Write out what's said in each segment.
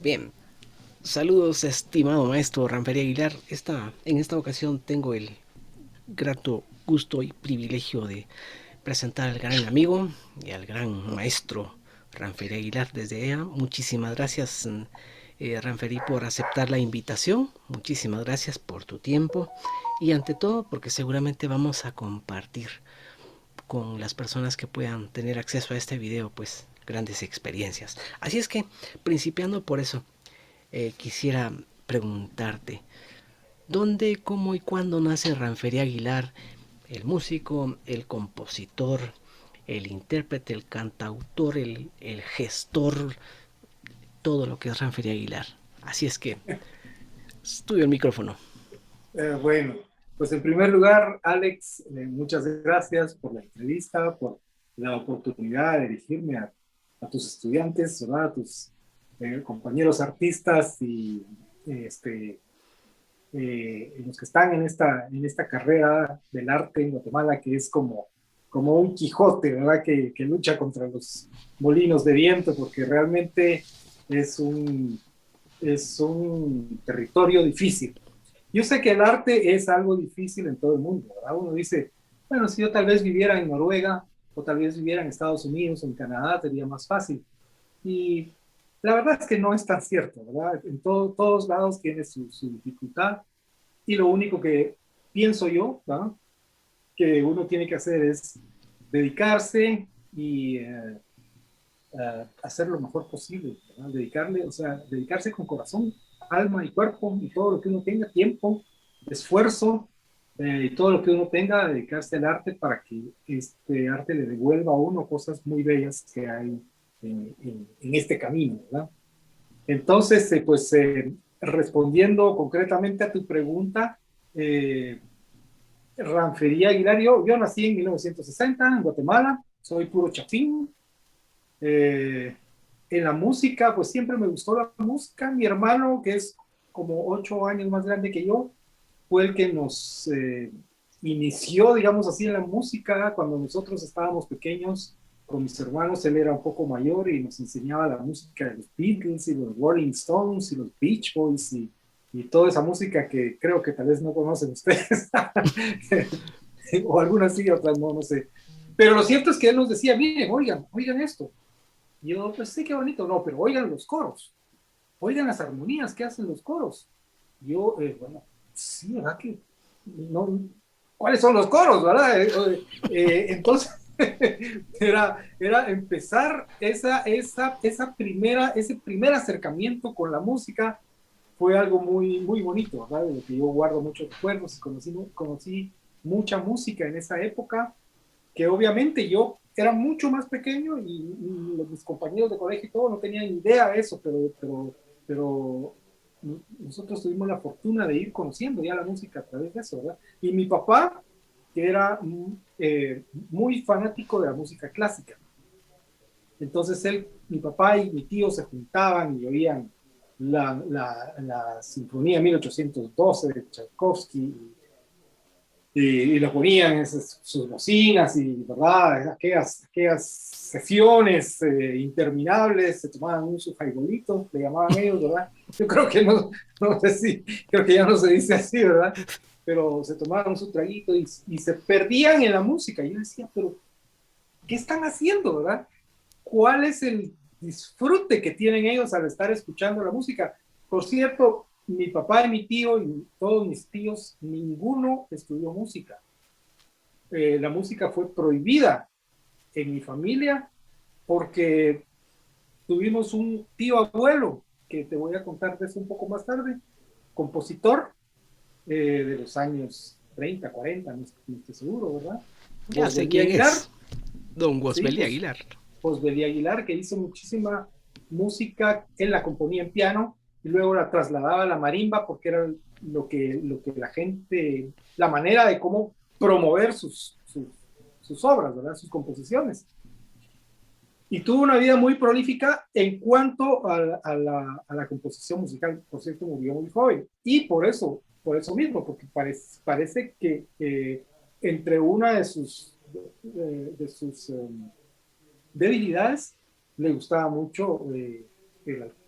Bien, saludos estimado maestro Ranfería Aguilar. En esta ocasión tengo el grato gusto y privilegio de presentar al gran amigo y al gran maestro Ranfería Aguilar desde EA. Muchísimas gracias Ranferí por aceptar la invitación. Muchísimas gracias por tu tiempo y ante todo porque seguramente vamos a compartir con las personas que puedan tener acceso a este video pues grandes experiencias. Así es que principiando por eso quisiera preguntarte, ¿dónde, cómo y cuándo nace Ranfería Aguilar, el músico, el compositor, el intérprete, el cantautor, el gestor, todo lo que es Ranfería Aguilar? Así es que, estudio el micrófono. Bueno, pues en primer lugar, Alex, muchas gracias por la entrevista, por la oportunidad de dirigirme a tus estudiantes, ¿verdad? A tus compañeros artistas y este, los que están en esta carrera del arte en Guatemala, que es como un Quijote, ¿verdad? Que lucha contra los molinos de viento, porque realmente es es un territorio difícil. Yo sé que el arte es algo difícil en todo el mundo, ¿verdad? Uno dice, bueno, si yo tal vez viviera en Noruega o tal vez viviera en Estados Unidos o en Canadá, sería más fácil. Y la verdad es que no es tan cierto, ¿verdad? Todos lados tiene su dificultad y lo único que pienso yo, ¿verdad? Que uno tiene que hacer es dedicarse y hacer lo mejor posible, ¿verdad? Dedicarle, o sea, dedicarse con corazón, alma y cuerpo y todo lo que uno tenga, tiempo, esfuerzo y todo lo que uno tenga, dedicarse al arte para que este arte le devuelva a uno cosas muy bellas que hay en este camino, ¿verdad? Entonces, respondiendo concretamente a tu pregunta, eh, Ranfería Aguilar, yo nací en 1960 en Guatemala, soy puro chapín, eh, en la música, pues siempre me gustó la música. Mi hermano, que es como 8 años más grande que yo, fue el que nos inició, digamos así, en la música cuando nosotros estábamos pequeños con mis hermanos. Él era un poco mayor y nos enseñaba la música de los Beatles y los Rolling Stones y los Beach Boys y toda esa música que creo que tal vez no conocen ustedes, o algunas sí, otras no, no sé. Pero lo cierto es que él nos decía, miren, oigan esto. Y yo, pues sí, qué bonito, no, pero oigan los coros, oigan las armonías que hacen los coros. Yo, bueno, sí, ¿verdad que no? ¿Cuáles son los coros, verdad? Entonces, era empezar ese primer acercamiento con la música fue algo muy bonito, ¿verdad? De lo que yo guardo muchos recuerdos y conocí mucha música en esa época que obviamente yo era mucho más pequeño y mis compañeros de colegio y todo no tenían idea de eso, pero nosotros tuvimos la fortuna de ir conociendo ya la música a través de eso, ¿verdad? Y mi papá, que era muy fanático de la música clásica, entonces mi papá y mi tío se juntaban y oían la Sinfonía 1812 de Tchaikovsky y lo ponían en sus bocinas y, ¿verdad? Aquellas sesiones interminables, se tomaban un su jaibolito, le llamaban ellos, ¿verdad? Yo creo que no sé si, creo que ya no se dice así, ¿verdad? Pero se tomaban su traguito y se perdían en la música. Y yo decía, pero ¿qué están haciendo, verdad? ¿Cuál es el disfrute que tienen ellos al estar escuchando la música? Por cierto, mi papá y mi tío y todos mis tíos, ninguno estudió música. La música fue prohibida en mi familia porque tuvimos un tío abuelo, que te voy a contar de eso un poco más tarde, compositor de los años 30, 40, no estoy seguro, ¿verdad? Ya sé Bosbelí quién Aguilar, es, Don sí, Gosbeli pues Aguilar. Bosbelí Aguilar, que hizo muchísima música, él la componía en piano y luego la trasladaba a la marimba porque era lo que la gente, la manera de cómo promover sus obras, ¿verdad? Sus composiciones. Y tuvo una vida muy prolífica en cuanto a la composición musical. Por cierto, murió muy joven. Y por eso mismo, porque parece que entre una de sus debilidades le gustaba mucho el alcohol.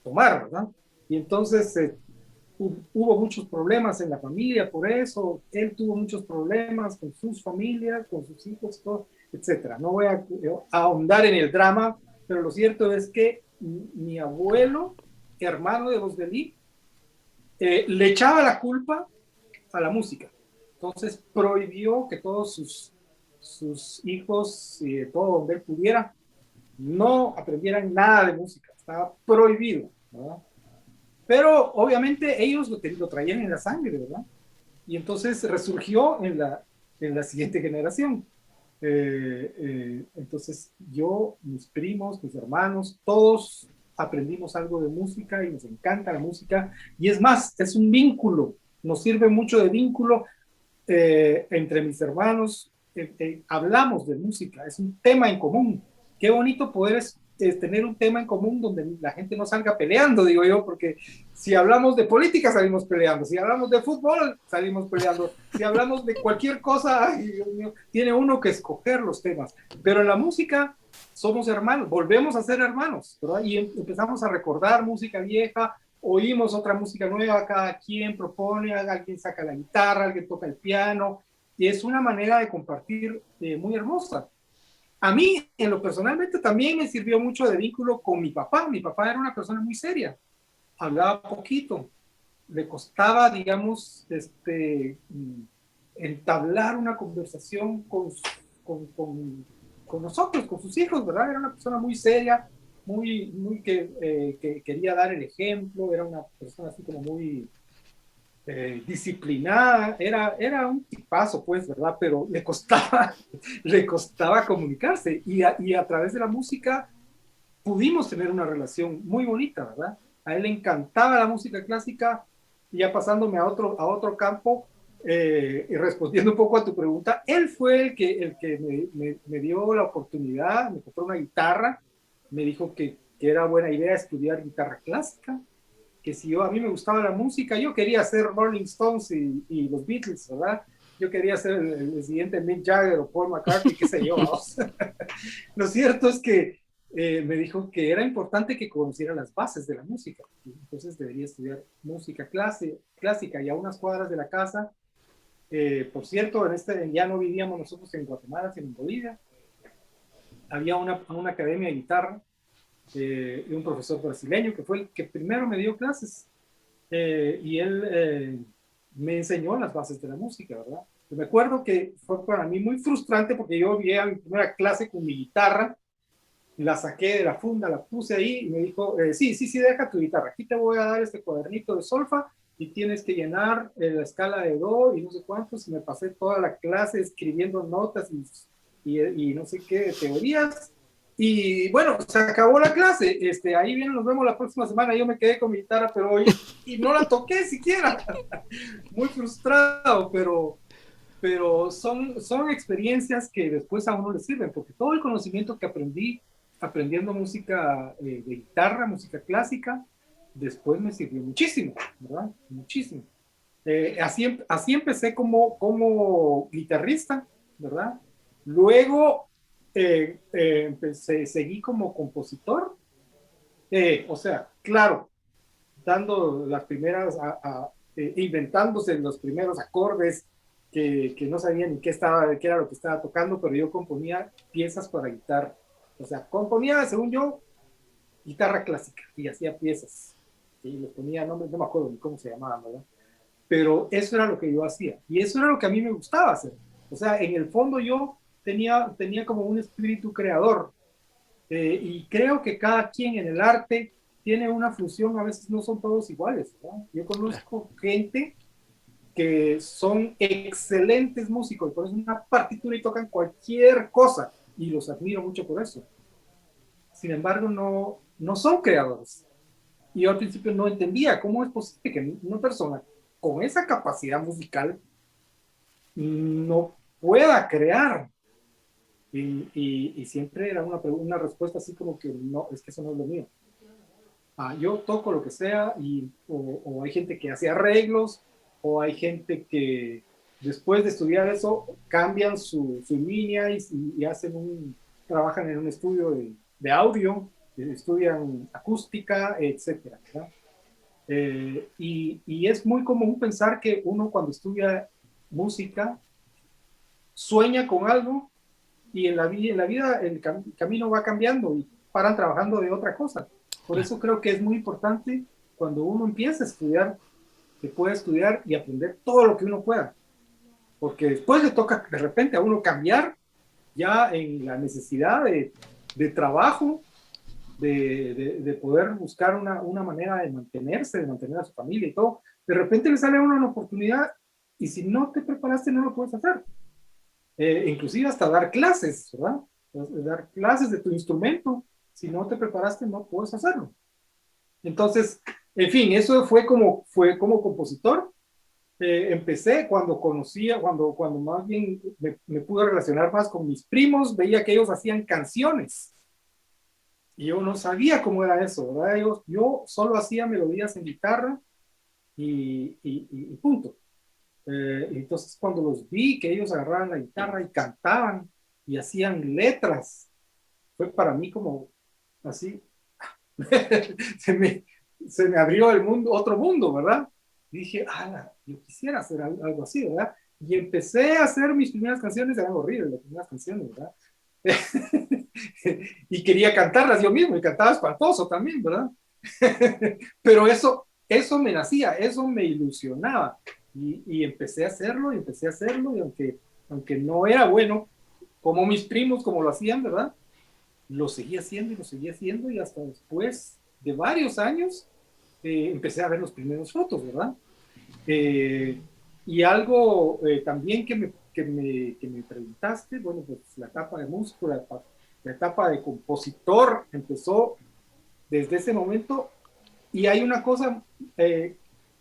tomar, ¿verdad? Y entonces hubo muchos problemas en la familia por eso, él tuvo muchos problemas con sus familias, con sus hijos, todo, etcétera. No voy a ahondar en el drama, pero lo cierto es que mi abuelo, hermano de Bosdelí, le echaba la culpa a la música. Entonces prohibió que todos sus hijos, todo donde él pudiera, no aprendieran nada de música. Estaba prohibido, ¿verdad? Pero obviamente ellos lo traían en la sangre, ¿verdad? Y entonces resurgió en la siguiente generación. Entonces yo, mis primos, mis hermanos, todos aprendimos algo de música y nos encanta la música. Y es más, es un vínculo, nos sirve mucho de vínculo entre mis hermanos. Hablamos de música, es un tema en común. Qué bonito poder tener un tema en común donde la gente no salga peleando, digo yo, porque si hablamos de política salimos peleando, si hablamos de fútbol salimos peleando, si hablamos de cualquier cosa, ay, Dios mío, tiene uno que escoger los temas. Pero en la música somos hermanos, volvemos a ser hermanos, ¿verdad? Y empezamos a recordar música vieja, oímos otra música nueva, cada quien propone, alguien saca la guitarra, alguien toca el piano, y es una manera de compartir muy hermosa. A mí, en lo personalmente, también me sirvió mucho de vínculo con mi papá. Mi papá era una persona muy seria, hablaba poquito, le costaba, digamos, entablar una conversación con nosotros, con sus hijos, ¿verdad? Era una persona muy seria, muy que quería dar el ejemplo, era una persona así como muy disciplinada, era un tipazo, pues, ¿verdad? Pero le costaba, le costaba comunicarse y a través de la música pudimos tener una relación muy bonita, ¿verdad? A él le encantaba la música clásica y ya pasándome a otro campo y respondiendo un poco a tu pregunta, él fue el que me dio la oportunidad, me compró una guitarra, me dijo que era buena idea estudiar guitarra clásica, que si yo a mí me gustaba la música, yo quería ser Rolling Stones y los Beatles, ¿verdad? Yo quería ser el siguiente Mick Jagger o Paul McCartney, qué sé yo. Lo cierto es que me dijo que era importante que conociera las bases de la música. Entonces debería estudiar música clásica y a unas cuadras de la casa. Por cierto, ya no vivíamos nosotros en Guatemala, sino en Bolivia. Había una academia de guitarra de un profesor brasileño que fue el que primero me dio clases y él me enseñó las bases de la música, ¿verdad? Me acuerdo que fue para mí muy frustrante porque yo vi a mi primera clase con mi guitarra, la saqué de la funda, la puse ahí y me dijo, sí, deja tu guitarra, aquí te voy a dar este cuadernito de solfa y tienes que llenar la escala de do y no sé cuántos, y me pasé toda la clase escribiendo notas y no sé qué teorías, y bueno, se acabó la clase, ahí bien, nos vemos la próxima semana, yo me quedé con mi guitarra, pero hoy, y no la toqué siquiera, muy frustrado, pero son experiencias que después a uno le sirven, porque todo el conocimiento que aprendí aprendiendo música de guitarra, música clásica, después me sirvió muchísimo, ¿verdad? Muchísimo. Así empecé como guitarrista, ¿verdad? Luego seguí como compositor, o sea, claro, dando las primeras, inventándose los primeros acordes que no sabía ni qué era lo que estaba tocando, pero yo componía piezas para guitarra. O sea, componía, según yo, guitarra clásica y hacía piezas. Y le ponía, no me acuerdo ni cómo se llamaban, ¿verdad? Pero eso era lo que yo hacía. Y eso era lo que a mí me gustaba hacer. O sea, en el fondo yo tenía como un espíritu creador. Y creo que cada quien en el arte tiene una función, a veces no son todos iguales, ¿no? Yo Claro. conozco gente que son excelentes músicos, por eso una partitura y tocan cualquier cosa, y los admiro mucho por eso. Sin embargo, no son creadores. Y yo al principio no entendía cómo es posible que una persona con esa capacidad musical no pueda crear. Y siempre era una respuesta así como que no, es que eso no es lo mío. Yo toco lo que sea o hay gente que hace arreglos o hay gente que después de estudiar eso cambian su línea y trabajan en un estudio de audio estudian acústica, etcétera, ¿verdad? Y es muy común pensar que uno cuando estudia música sueña con algo y en la vida el camino va cambiando y paran trabajando de otra cosa. Por Claro. eso creo que es muy importante cuando uno empieza a estudiar, que pueda estudiar y aprender todo lo que uno pueda, porque después le toca de repente a uno cambiar ya en la necesidad de trabajo, de poder buscar una manera de mantenerse, de mantener a su familia y todo. De repente le sale a uno una oportunidad y si no te preparaste no lo puedes hacer. Inclusive hasta dar clases, ¿verdad? Dar clases de tu instrumento. Si no te preparaste no puedes hacerlo. Entonces, en fin, eso fue como compositor. Empecé cuando conocía, cuando más bien me pude relacionar más con mis primos, veía que ellos hacían canciones y yo no sabía cómo era eso, ¿verdad? Yo solo hacía melodías en guitarra y punto. Entonces cuando los vi que ellos agarraban la guitarra y cantaban y hacían letras, fue para mí como así, se me, se me abrió el mundo, otro mundo, ¿verdad? Y dije, ah, yo quisiera hacer algo así, ¿verdad? Y empecé a hacer mis primeras canciones, eran horribles las primeras canciones, ¿verdad? Y quería cantarlas yo mismo, y cantaba espantoso también, ¿verdad? Pero eso me nacía, eso me ilusionaba. Y empecé a hacerlo, y empecé a hacerlo, y aunque no era bueno, como mis primos, como lo hacían, ¿verdad? Lo seguí haciendo y lo seguí haciendo, y hasta después de varios años empecé a ver los primeros fotos, ¿verdad? Eh, y algo también que me preguntaste, bueno, pues la etapa de músico, la etapa de compositor empezó desde ese momento. Y hay una cosa,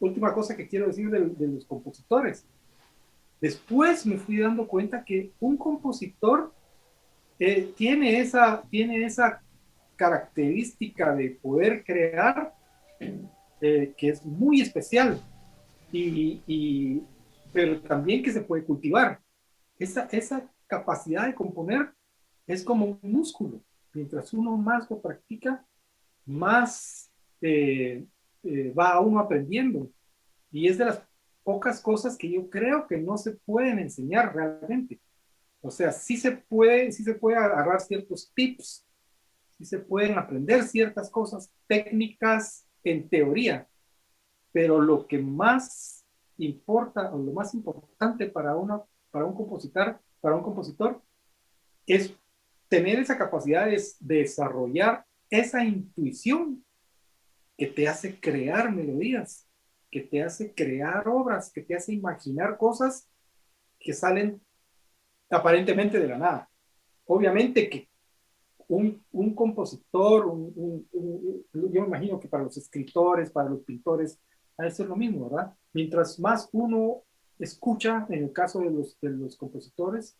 última cosa que quiero decir de los compositores. Después me fui dando cuenta que un compositor tiene esa característica de poder crear que es muy especial y, pero también que se puede cultivar. Esa capacidad de componer es como un músculo. Mientras uno más lo practica, más va uno aprendiendo. Y es de las pocas cosas que yo creo que no se pueden enseñar realmente. O sea, sí se puede agarrar ciertos tips, sí se pueden aprender ciertas cosas técnicas en teoría, pero lo que más importa o lo más importante para un compositor es tener esa capacidad de desarrollar esa intuición que te hace crear melodías, que te hace crear obras, que te hace imaginar cosas que salen aparentemente de la nada. Obviamente que un compositor, yo me imagino que para los escritores, para los pintores, ha de ser lo mismo, ¿verdad? Mientras más uno escucha, en el caso de los compositores,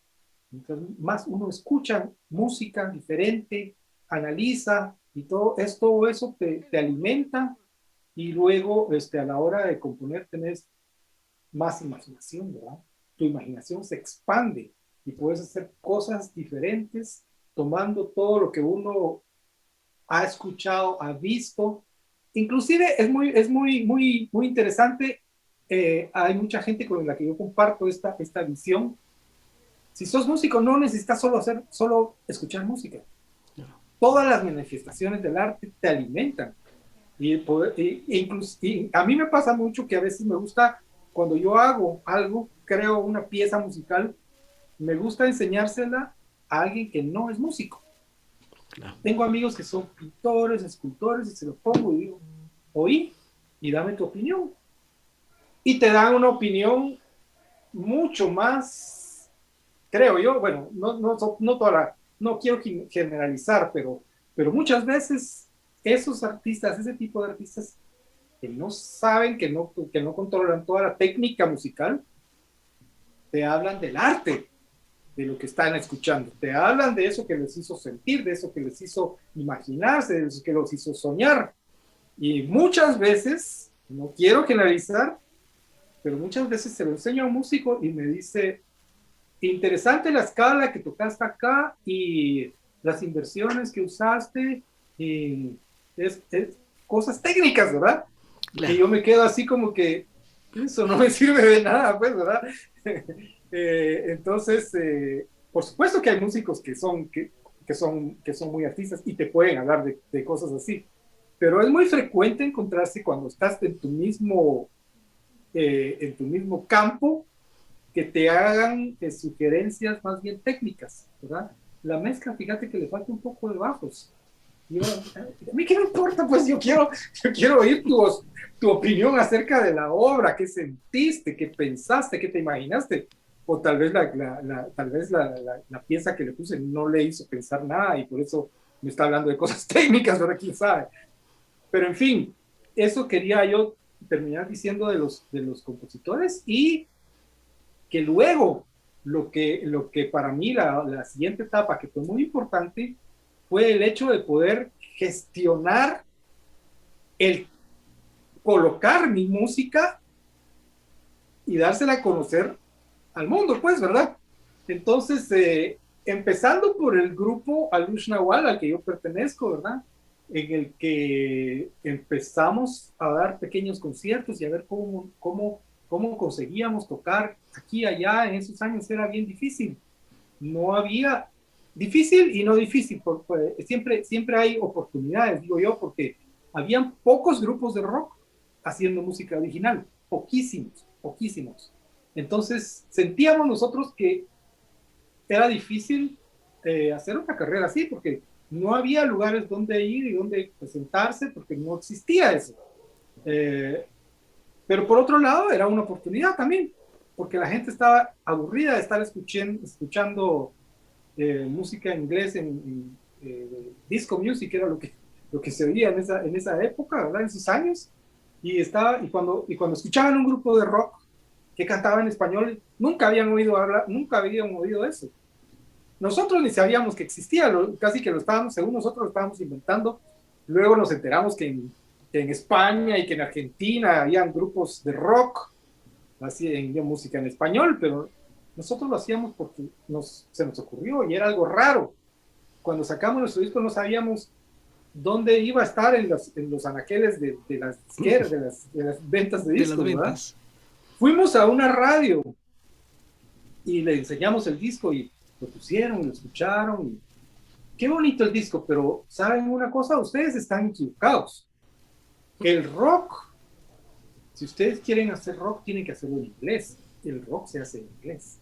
mientras más uno escucha música diferente, analiza y todo eso te alimenta y luego a la hora de componer tenés más imaginación, ¿verdad? Tu imaginación se expande y puedes hacer cosas diferentes tomando todo lo que uno ha escuchado, ha visto. Inclusive muy interesante. Hay mucha gente con la que yo comparto esta visión. Si sos músico, no necesitas solo escuchar música. Todas las manifestaciones del arte te alimentan. Y a mí me pasa mucho que a veces me gusta, cuando yo hago algo, creo una pieza musical, me gusta enseñársela a alguien que no es músico. Claro. Tengo amigos que son pintores, escultores, y se lo pongo y digo, oí, y dame tu opinión. Y te dan una opinión mucho más, creo yo, bueno, no no quiero generalizar, pero muchas veces esos artistas, ese tipo de artistas que no saben, que no controlan toda la técnica musical, te hablan del arte, de lo que están escuchando, te hablan de eso que les hizo sentir, de eso que les hizo imaginarse, de eso que los hizo soñar. Y muchas veces, no quiero generalizar, pero muchas veces se lo enseño a un músico y me dice, interesante la escala que tocaste acá y las inversiones que usaste y es cosas técnicas, ¿verdad? Que Claro, yo me quedo así como que eso no me sirve de nada, pues, ¿verdad? Entonces, por supuesto que hay músicos que son muy artistas y te pueden hablar de cosas así, pero es muy frecuente encontrarse cuando estás en tu mismo campo que te hagan sugerencias más bien técnicas, ¿verdad? La mezcla, fíjate que le falta un poco de bajos. Yo, a mí qué me importa, pues yo quiero oír tu opinión acerca de la obra, qué sentiste, qué pensaste, qué te imaginaste. O tal vez tal vez la pieza que le puse no le hizo pensar nada y por eso me está hablando de cosas técnicas, ¿verdad? ¿Quién sabe? Pero en fin, eso quería yo terminar diciendo de los compositores y que luego lo que para mí la siguiente etapa que fue muy importante fue el hecho de poder gestionar el colocar mi música y dársela a conocer al mundo, pues, ¿verdad? Entonces, empezando por el grupo Alush Nawal, al que yo pertenezco, ¿verdad? En el que empezamos a dar pequeños conciertos y a ver cómo conseguíamos tocar aquí y allá. En esos años era bien difícil. No había, difícil y no difícil, siempre hay oportunidades, digo yo, porque habían pocos grupos de rock haciendo música original, poquísimos, poquísimos. Entonces sentíamos nosotros que era difícil hacer una carrera así, porque no había lugares donde ir y donde presentarse, porque no existía eso. Eh, pero por otro lado, era una oportunidad también, porque la gente estaba aburrida de estar escuchando música en inglés, disco music era lo que se veía en esa época, ¿verdad? En esos años. Y cuando escuchaban un grupo de rock que cantaba en español, nunca habían oído eso. Nosotros ni sabíamos que existía, casi que lo estábamos, según nosotros lo estábamos inventando. Luego nos enteramos que en España y que en Argentina habían grupos de rock, así en música en español, pero nosotros lo hacíamos porque se nos ocurrió y era algo raro. Cuando sacamos nuestro disco no sabíamos dónde iba a estar en los anaqueles de las disqueras, de las ventas de de las discos, ¿verdad? ventas. Fuimos a una radio y le enseñamos el disco y lo pusieron, lo escucharon. Y qué bonito el disco, pero ¿saben una cosa? Ustedes están equivocados. El rock, si ustedes quieren hacer rock, tienen que hacerlo en inglés. El rock se hace en inglés.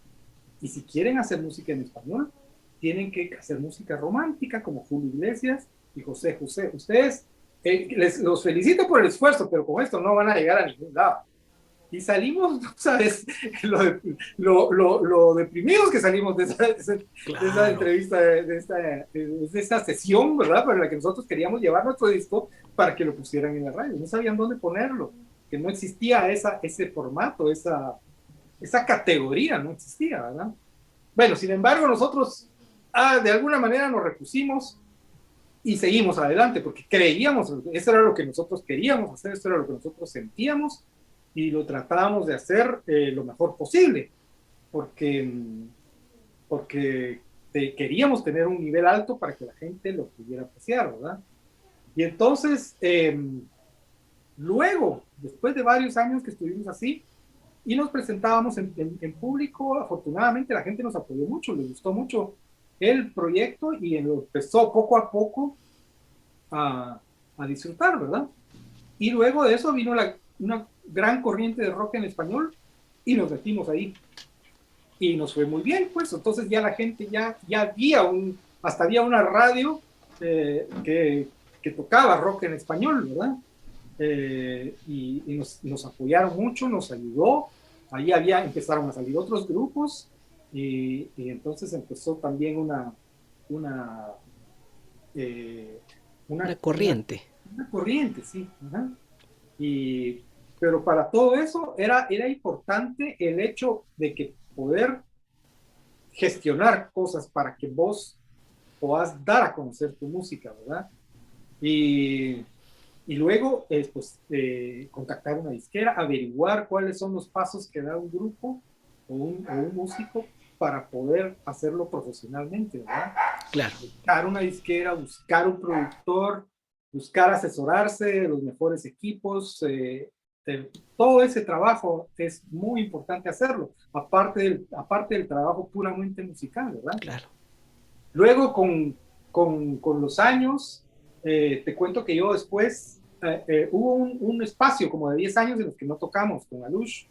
Y si quieren hacer música en español, tienen que hacer música romántica como Julio Iglesias y José José. Ustedes, los felicito por el esfuerzo, pero con esto no van a llegar a ningún lado. Y salimos, ¿sabes? Lo deprimidos que salimos de esa Claro. entrevista, de esta sesión, ¿verdad? Para la que nosotros queríamos llevar nuestro disco para que lo pusieran en la radio. No sabían dónde ponerlo, que no existía ese formato, esa categoría, no existía, ¿verdad? Bueno, sin embargo, nosotros de alguna manera nos repusimos y seguimos adelante porque creíamos, eso era lo que nosotros queríamos hacer, eso era lo que nosotros sentíamos y lo tratábamos de hacer lo mejor posible porque, porque queríamos tener un nivel alto para que la gente lo pudiera apreciar, ¿verdad? Y entonces, luego, después de varios años que estuvimos así, y nos presentábamos en público. Afortunadamente la gente nos apoyó mucho, les gustó mucho el proyecto y empezó poco a poco a disfrutar, ¿verdad? Y luego de eso vino una gran corriente de rock en español y nos metimos ahí. Y nos fue muy bien, pues entonces ya la gente ya hasta había una radio que tocaba rock en español, ¿verdad? Nos apoyaron mucho, nos ayudó. Ahí empezaron a salir otros grupos y entonces empezó también una, eh, Una una, una, corriente. una corriente, sí. Ajá. Y, pero para todo eso era importante el hecho de que poder gestionar cosas para que vos puedas dar a conocer tu música, ¿verdad? Y y luego pues, contactar una disquera, averiguar cuáles son los pasos que da un grupo o un músico para poder hacerlo profesionalmente, ¿verdad? Claro. Buscar una disquera, buscar un productor, buscar asesorarse de los mejores equipos, todo ese trabajo es muy importante hacerlo, aparte del trabajo puramente musical, ¿verdad? Claro. Luego, con los años, te cuento que yo después, hubo un espacio como de 10 años en los que no tocamos con Alush,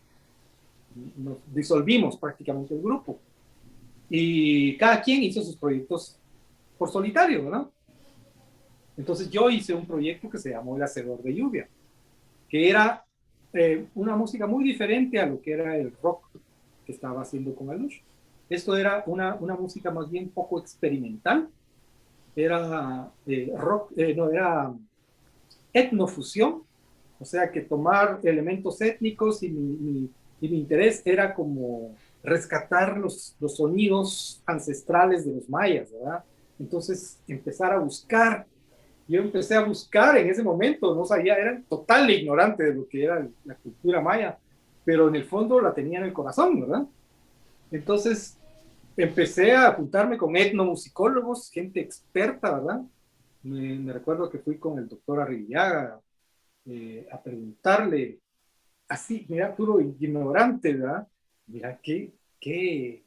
nos disolvimos prácticamente el grupo, y cada quien hizo sus proyectos por solitario, ¿verdad? Entonces yo hice un proyecto que se llamó El Hacedor de Lluvia, que era una música muy diferente a lo que era el rock que estaba haciendo con Alush. Esto era una música más bien poco experimental, era rock, no, era etnofusión, o sea que tomar elementos étnicos y mi interés era como rescatar los sonidos ancestrales de los mayas, ¿verdad? Entonces empezar a buscar, yo empecé a buscar en ese momento, no sabía, era total ignorante de lo que era la cultura maya, pero en el fondo la tenía en el corazón, ¿verdad? Entonces empecé a juntarme con etnomusicólogos, gente experta, ¿verdad? Me recuerdo que fui con el doctor Arribiaga a preguntarle, así, mira, puro ignorante, ¿verdad? Mira, qué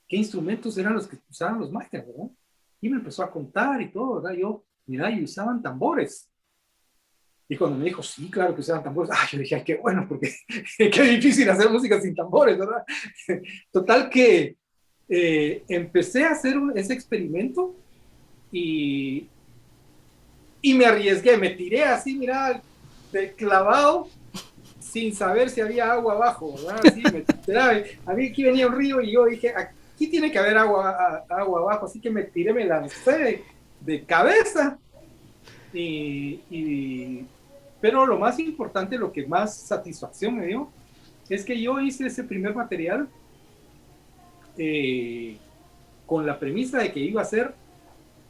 instrumentos eran los que usaban los mayas, ¿verdad? Y me empezó a contar y todo, ¿verdad? Yo, mira, y usaban tambores. Y cuando me dijo, sí, claro que usaban tambores, yo dije, ay, qué bueno, porque qué difícil hacer música sin tambores, ¿verdad? Total que empecé a hacer ese experimento y, y me arriesgué, me tiré así, mira, de clavado, sin saber si había agua abajo, ¿verdad? Sí, me tiraba, a mí aquí venía un río y yo dije, aquí tiene que haber agua abajo, así que me tiré, me lancé de cabeza pero lo más importante, lo que más satisfacción me dio, es que yo hice ese primer material eh, con la premisa de que iba a ser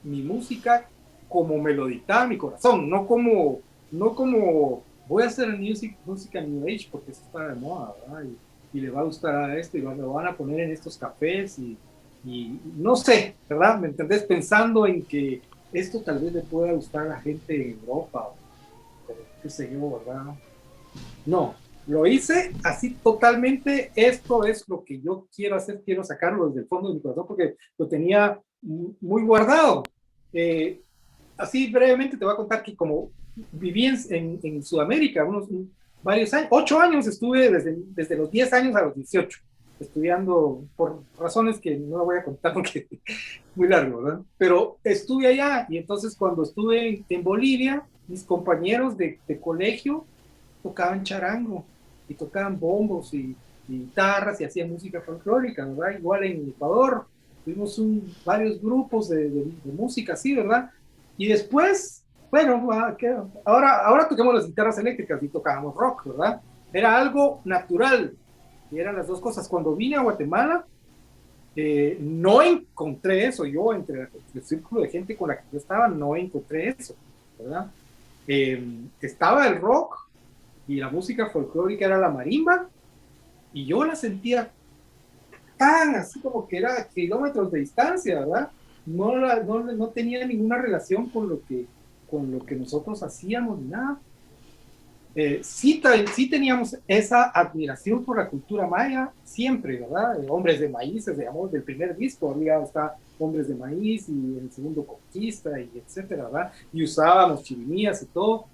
mi música como me lo dictaba mi corazón, no como voy a hacer música New Age porque eso está de moda, ¿verdad? Y le va a gustar a esto y lo van a poner en estos cafés y no sé, ¿verdad? ¿Me entendés? Pensando en que esto tal vez le pueda gustar a la gente en Europa o qué sé yo, ¿verdad? No, lo hice así totalmente, esto es lo que yo quiero hacer, quiero sacarlo desde el fondo de mi corazón porque lo tenía muy guardado. Eh, Así brevemente te voy a contar que como viví en Sudamérica varios años, 8 años estuve desde los 10 años a los 18 estudiando por razones que no voy a contar porque es muy largo, ¿verdad? Pero estuve allá y entonces cuando estuve en Bolivia, mis compañeros de colegio tocaban charango y tocaban bombos y guitarras y hacían música folclórica, ¿verdad? Igual en Ecuador tuvimos varios grupos de música así, ¿verdad? Y después, bueno, ahora tocamos las guitarras eléctricas y tocábamos rock, ¿verdad? Era algo natural y eran las dos cosas. Cuando vine a Guatemala, no encontré eso. Yo, entre el círculo de gente con la que yo estaba, no encontré eso, ¿verdad? Estaba el rock, y la música folclórica era la marimba, y yo la sentía tan así como que era kilómetros de distancia, ¿verdad? No tenía ninguna relación con lo que nosotros hacíamos ni nada. Sí teníamos esa admiración por la cultura maya, siempre, ¿verdad? Hombres de Maíz, digamos, del primer disco, había hasta Hombres de Maíz y el segundo Conquista, y etcétera, ¿verdad? Y usábamos chirimías y todo,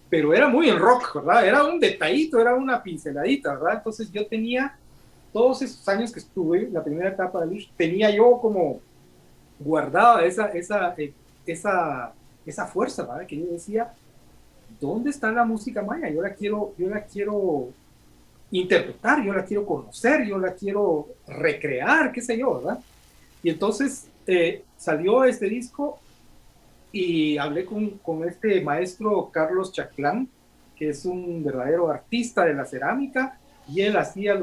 pero era muy en rock, ¿verdad? Era un detallito, era una pinceladita, ¿verdad? Entonces yo tenía, todos esos años que estuve, la primera etapa de Lush, tenía yo como guardada esa fuerza, ¿verdad? Que yo decía, ¿dónde está la música maya? Yo la quiero interpretar, yo la quiero conocer, yo la quiero recrear, qué sé yo, ¿verdad? Y entonces salió este disco y hablé con este maestro Carlos Chaclán, que es un verdadero artista de la cerámica, y él hacía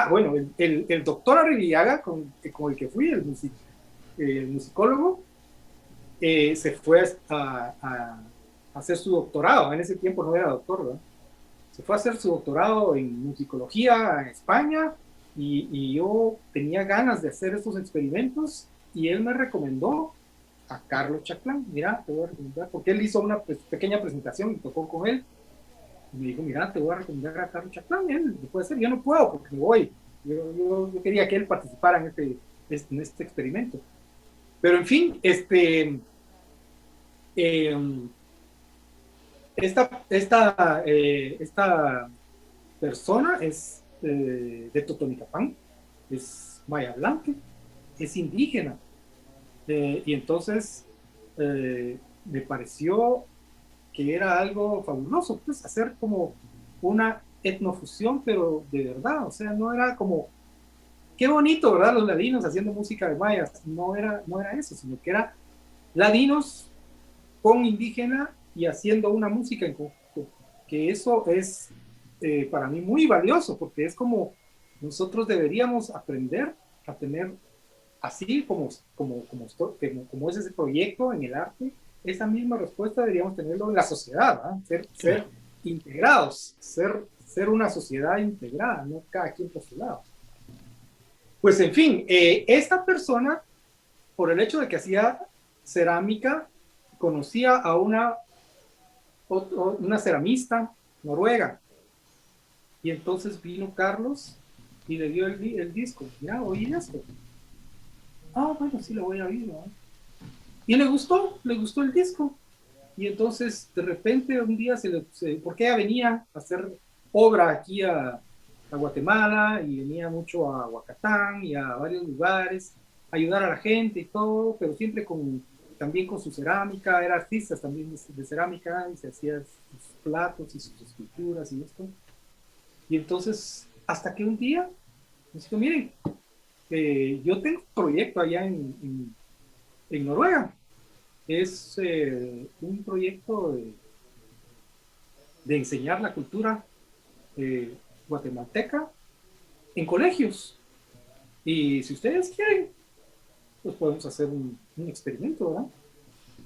bueno, el doctor Arribiaga, con el que fui, el musicólogo, se fue a hacer su doctorado, en ese tiempo no era doctor, ¿verdad? Se fue a hacer su doctorado en musicología en España, y yo tenía ganas de hacer estos experimentos y él me recomendó a Carlos Chaclán. Mira, te voy a recomendar, porque él hizo una pequeña presentación y tocó con él. Y me dijo, mira, te voy a recomendar a Carlos Chaclán. Él puede ser, yo no puedo porque me voy. Yo quería que él participara en este experimento. Pero en fin, eh, esta persona es de Totonicapán, es maya blanca, es indígena. Y entonces me pareció que era algo fabuloso, pues hacer como una etnofusión, pero de verdad, o sea, no era como, qué bonito, ¿verdad? Los ladinos haciendo música de mayas, no era eso, sino que era ladinos con indígena y haciendo una música en conjunto, que eso es para mí muy valioso, porque es como nosotros deberíamos aprender a tener, así como es ese proyecto en el arte, esa misma respuesta deberíamos tenerlo en la sociedad, ¿verdad? Ser Claro. integrados, ser una sociedad integrada, no cada quien por su lado. Pues en fin, esta persona, por el hecho de que hacía cerámica, conocía a una ceramista noruega. Y entonces vino Carlos y le dio el disco. Mira, oí esto. Ah, bueno, sí lo voy a oír, ¿no? Y le gustó el disco. Y entonces, de repente, un día porque ella venía a hacer obra aquí a Guatemala y venía mucho a Huacatán y a varios lugares, a ayudar a la gente y todo, pero siempre también con su cerámica, era artista también de cerámica y se hacía sus platos y sus esculturas y esto. Y entonces, hasta que un día, me dijo, miren, yo tengo un proyecto allá en Noruega. Es un proyecto de enseñar la cultura guatemalteca en colegios. Y si ustedes quieren, pues podemos hacer un experimento, ¿verdad?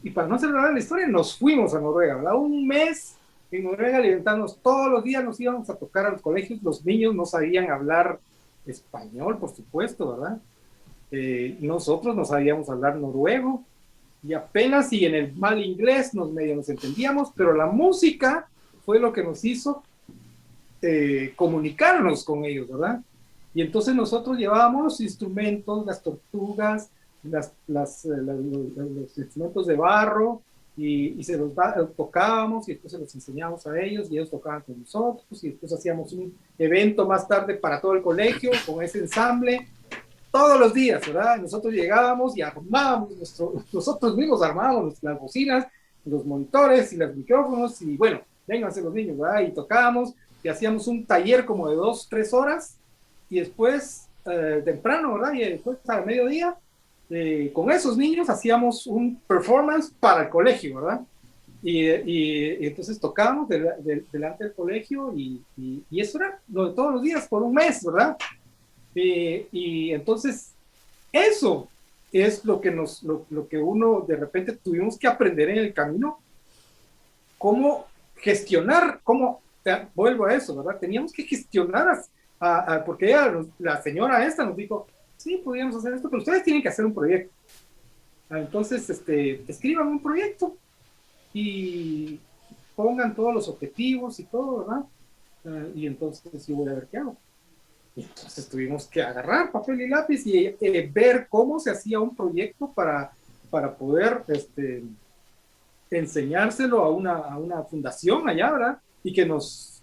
Y para no hacer la historia, nos fuimos a Noruega, ¿verdad? Un mes en Noruega alimentarnos todos los días, nos íbamos a tocar a los colegios, los niños no sabían hablar español, por supuesto, ¿verdad? Nosotros no sabíamos hablar noruego, y apenas y en el mal inglés medio nos entendíamos, pero la música fue lo que nos hizo comunicarnos con ellos, ¿verdad? Y entonces nosotros llevábamos los instrumentos, las tortugas, los instrumentos de barro, y se los tocábamos y después se los enseñábamos a ellos y ellos tocaban con nosotros y después hacíamos un evento más tarde para todo el colegio con ese ensamble todos los días, ¿verdad? Nosotros llegábamos y armábamos, nosotros mismos armábamos las bocinas, los monitores y los micrófonos y bueno, vénganse los niños, ¿verdad? Y tocábamos y hacíamos un taller como de 2, 3 horas y después, temprano, ¿verdad? Y después a mediodía, con esos niños hacíamos un performance para el colegio, ¿verdad? Y entonces tocábamos delante del colegio y eso era lo de todos los días por un mes, ¿verdad? Y entonces eso es lo que uno de repente tuvimos que aprender en el camino, cómo gestionar, vuelvo a eso, ¿verdad? Teníamos que gestionar, porque la señora esta nos dijo, sí, podríamos hacer esto, pero ustedes tienen que hacer un proyecto. Entonces, escriban un proyecto y pongan todos los objetivos y todo, ¿verdad? Y entonces yo voy a ver qué hago. Y entonces tuvimos que agarrar papel y lápiz y ver cómo se hacía un proyecto para poder enseñárselo a una fundación allá, ¿verdad? Y que nos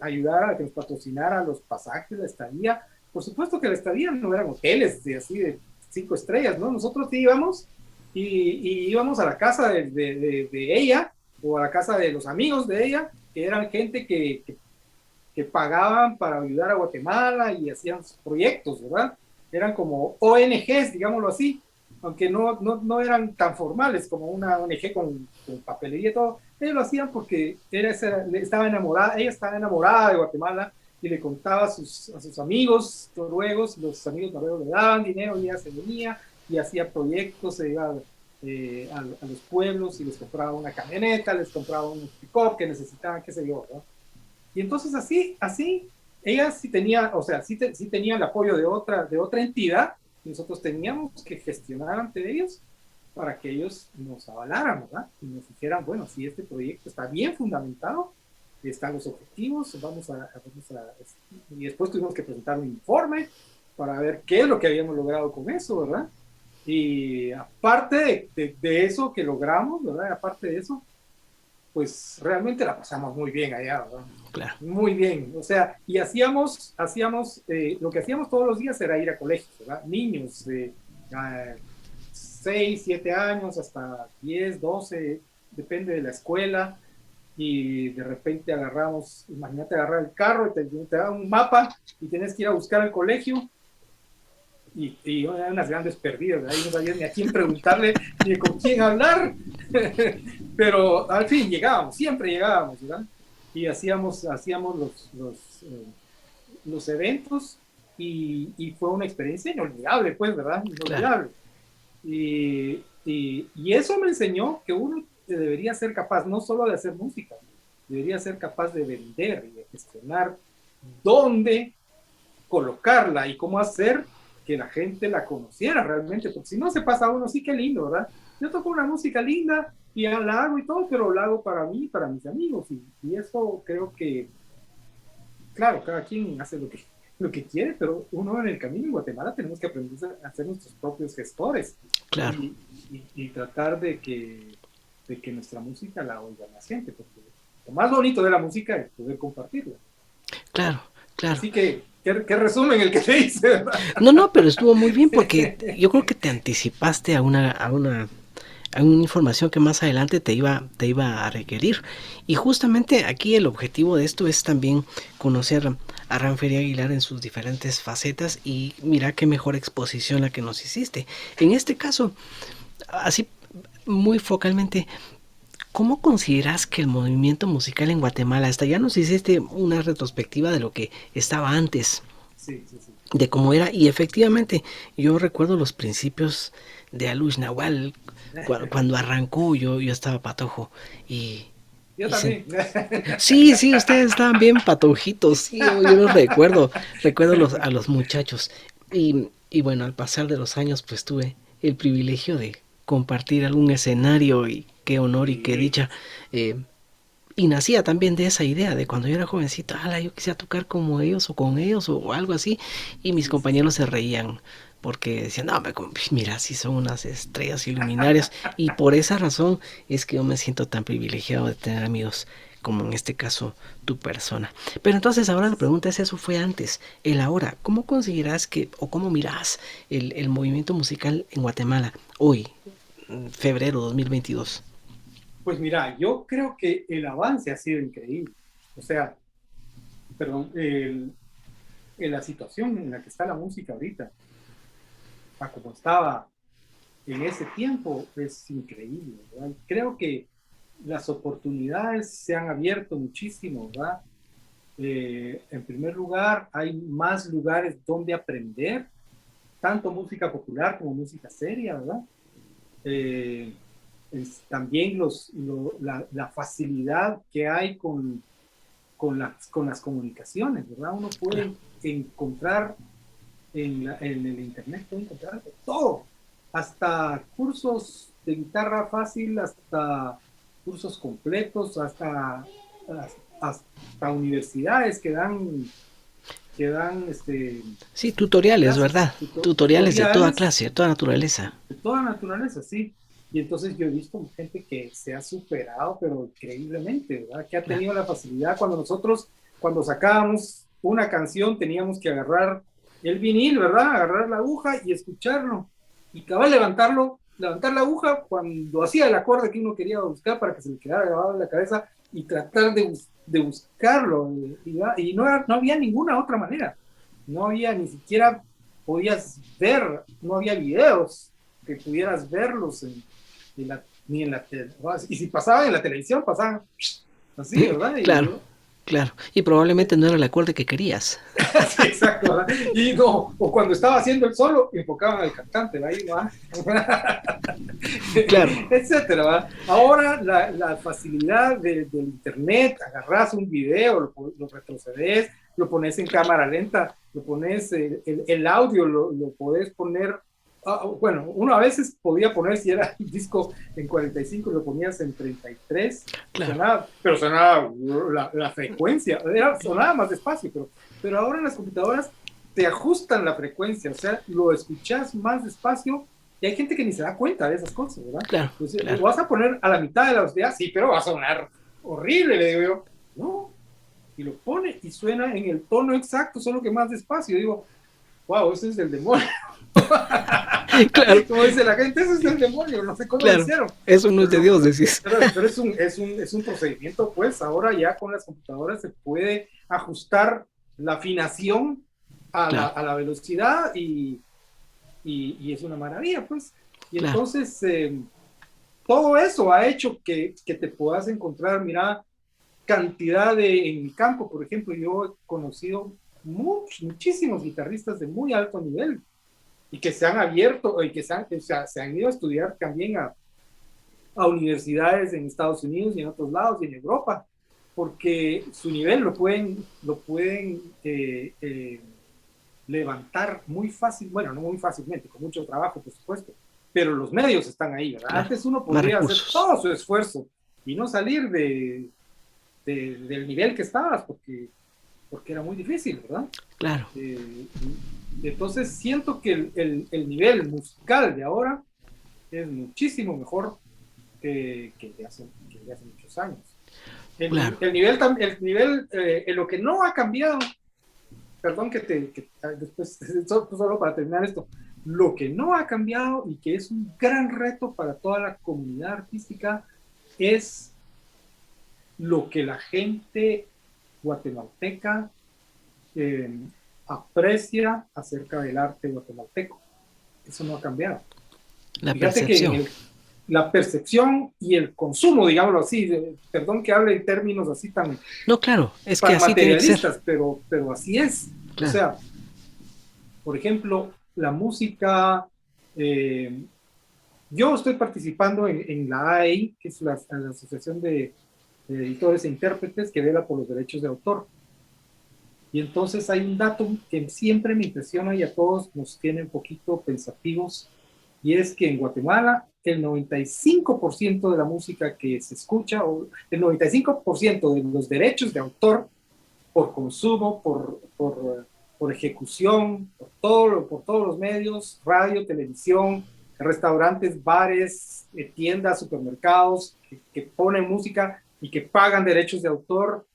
ayudara, que nos patrocinara los pasajes, la estadía. Por supuesto que la estadía no eran hoteles así de 5 estrellas, ¿no? Nosotros íbamos y íbamos a la casa de ella o a la casa de los amigos de ella, que eran gente que pagaban para ayudar a Guatemala y hacían proyectos, ¿verdad? Eran como ONGs, digámoslo así, aunque no eran tan formales como una ONG con papelería y todo. Ellos lo hacían porque ella estaba enamorada de Guatemala y le contaba a sus amigos noruegos, los amigos noruegos le daban dinero y ella se venía y hacía proyectos, se iba a los pueblos y les compraba una camioneta, les compraba un pick-up que necesitaban, qué sé yo, ¿no? Y entonces así ella sí tenía, o sea, sí tenía el apoyo de otra entidad, y nosotros teníamos que gestionar ante ellos para que ellos nos avalaran, ¿verdad? Y nos dijeran, bueno, si este proyecto está bien fundamentado, están los objetivos, y después tuvimos que presentar un informe para ver qué es lo que habíamos logrado con eso, ¿verdad? Y aparte de eso que logramos, ¿verdad? Aparte de eso, pues realmente la pasamos muy bien allá, ¿verdad? Claro, Muy bien, o sea, y lo que hacíamos todos los días era ir a colegios, ¿verdad? Niños de 6, 7 años hasta 10, 12, depende de la escuela, y de repente agarramos, imagínate agarrar el carro, te dan un mapa y tienes que ir a buscar al colegio, y eran unas grandes perdidas, ahí no sabías ni a quién preguntarle, ni con quién hablar, pero al fin llegábamos, siempre llegábamos, ¿verdad? Y hacíamos los eventos, y fue una experiencia inolvidable, pues, ¿verdad? claro, Inolvidable. Y eso me enseñó que uno debería ser capaz no solo de hacer música, debería ser capaz de vender y de gestionar dónde colocarla y cómo hacer que la gente la conociera realmente, porque si no se pasa a uno, sí que lindo, ¿verdad? Yo toco una música linda y la hago y todo, pero la hago para mí, para mis amigos, y eso creo que, claro, cada quien hace lo que quiere, pero uno en el camino en Guatemala tenemos que aprender a ser nuestros propios gestores, claro, y tratar de que nuestra música la oiga más gente, porque lo más bonito de la música es poder compartirla. claro, claro. Así que, ¿qué resumen el que te hice, ¿verdad? No, no, pero estuvo muy bien porque yo creo que te anticipaste a una información que más adelante te iba a requerir. Y justamente aquí el objetivo de esto es también conocer a Ranferi Aguilar en sus diferentes facetas, y mira qué mejor exposición la que nos hiciste. En este caso, así muy focalmente, ¿cómo consideras que el movimiento musical en Guatemala, hasta ya nos hiciste una retrospectiva de lo que estaba antes, Sí, sí, sí. de cómo era? Y efectivamente yo recuerdo los principios de Alush Nahual, cuando arrancó, yo estaba patojo, y, Yo y se, también. sí, sí, ustedes estaban bien patojitos, sí, yo los recuerdo, a los muchachos, y bueno, al pasar de los años pues tuve el privilegio de compartir algún escenario, y qué honor y qué Sí, dicha. eh, y nacía también de esa idea de cuando yo era jovencito, ala, yo quisiera tocar como ellos o con ellos o algo así, y mis sí, sí, sí. compañeros se reían porque decían, no, mira, si son unas estrellas iluminarias, y por esa razón es que yo me siento tan privilegiado de tener amigos como en este caso tu persona. Pero entonces ahora la pregunta es, eso fue antes, el ahora, ¿cómo consideras que, o cómo miras el movimiento musical en Guatemala hoy, febrero 2022? Pues mira, yo creo que el avance ha sido increíble. O sea, perdón, la situación en la que está la música ahorita, a como estaba en ese tiempo, es increíble, ¿verdad? Creo que las oportunidades se han abierto muchísimo, ¿verdad? En primer lugar, hay más lugares donde aprender, tanto música popular como música seria, ¿verdad? Eh, también la facilidad que hay con las comunicaciones, ¿verdad? Uno Claro, puede encontrar en el Internet, puede encontrar de todo, hasta cursos de guitarra fácil, hasta cursos completos, hasta universidades que dan sí, tutoriales, clases, ¿verdad? Tutoriales de toda tutoriales clase, de toda naturaleza. de toda naturaleza, sí. Y entonces yo he visto gente que se ha superado, pero increíblemente, ¿verdad? Que ha Claro, tenido la facilidad cuando nosotros, cuando sacábamos una canción, teníamos que agarrar el vinil, ¿verdad? Agarrar la aguja y escucharlo. Y cabal levantar la aguja cuando hacía el acorde que uno quería buscar para que se le quedara grabado en la cabeza, y tratar de buscarlo. Y no había ninguna otra manera. No había ni siquiera podías ver, no había videos que pudieras verlos ni en la tele. Y si pasaban en la televisión, pasaban así, ¿verdad? Y claro, yo, claro. Y probablemente no era el acorde que querías. Sí, exacto, ¿verdad? Y no, o cuando estaba haciendo el solo, enfocaban al cantante, ¿verdad? Y, Claro, etcétera, ¿verdad? Ahora la facilidad del internet, agarras un video, lo retrocedes, lo pones en cámara lenta, lo pones, el audio lo podés poner, bueno, uno a veces podía poner, si era el disco en 45, lo ponías en 33, claro, sonaba, pero sonaba la frecuencia, sonaba más despacio, pero ahora en las computadoras te ajustan la frecuencia, o sea, lo escuchas más despacio y hay gente que ni se da cuenta de esas cosas, ¿verdad? claro, Entonces, claro, lo vas a poner a la mitad de la velocidad, sí, pero va a sonar horrible, le digo yo. No, y lo pone y suena en el tono exacto, solo que más despacio. Yo digo, wow, ese es el demonio. claro, Como dice la gente, ese es el demonio, no sé cómo lo claro. hicieron. Eso no es Pero, de Dios, decís. pero es un procedimiento, pues ahora ya con las computadoras se puede ajustar la afinación Claro, a la velocidad y es una maravilla, pues. Y claro, entonces, todo eso ha hecho que te puedas encontrar, mira, cantidad en mi campo, por ejemplo, yo he conocido muchísimos guitarristas de muy alto nivel y que se han abierto y que o sea, se han ido a estudiar también a universidades en Estados Unidos y en otros lados y en Europa, porque su nivel lo pueden levantar muy fácil, bueno, no muy fácilmente, con mucho trabajo, por supuesto, pero los medios están ahí, ¿verdad? claro. Antes uno Más podría hacer recursos. todo su esfuerzo y no salir del nivel que estabas, porque era muy difícil, ¿verdad? Claro, Eh, entonces siento que el nivel musical de ahora es muchísimo mejor que de hace muchos años. claro. El nivel lo que no ha cambiado, perdón después, solo para terminar esto, lo que no ha cambiado y que es un gran reto para toda la comunidad artística es lo que la gente guatemalteca eh, aprecia acerca del arte guatemalteco. Eso no ha cambiado. La Fíjate que percepción. la percepción y el consumo, digámoslo así, perdón que hable en términos así No, claro, es que tan así tiene que ser. materialistas, pero así es. O Claro. sea, por ejemplo, la música, eh, yo estoy participando en la AEI, que es la Asociación de Editores e Intérpretes, que vela por los derechos de autor. Y entonces hay un dato que siempre me impresiona y a todos nos tiene un poquito pensativos, y es que en Guatemala el 95% de la música que se escucha, o el 95% de los derechos de autor por consumo, por ejecución, por todos los medios, radio, televisión, restaurantes, bares, tiendas, supermercados, que ponen música y que pagan derechos de autor,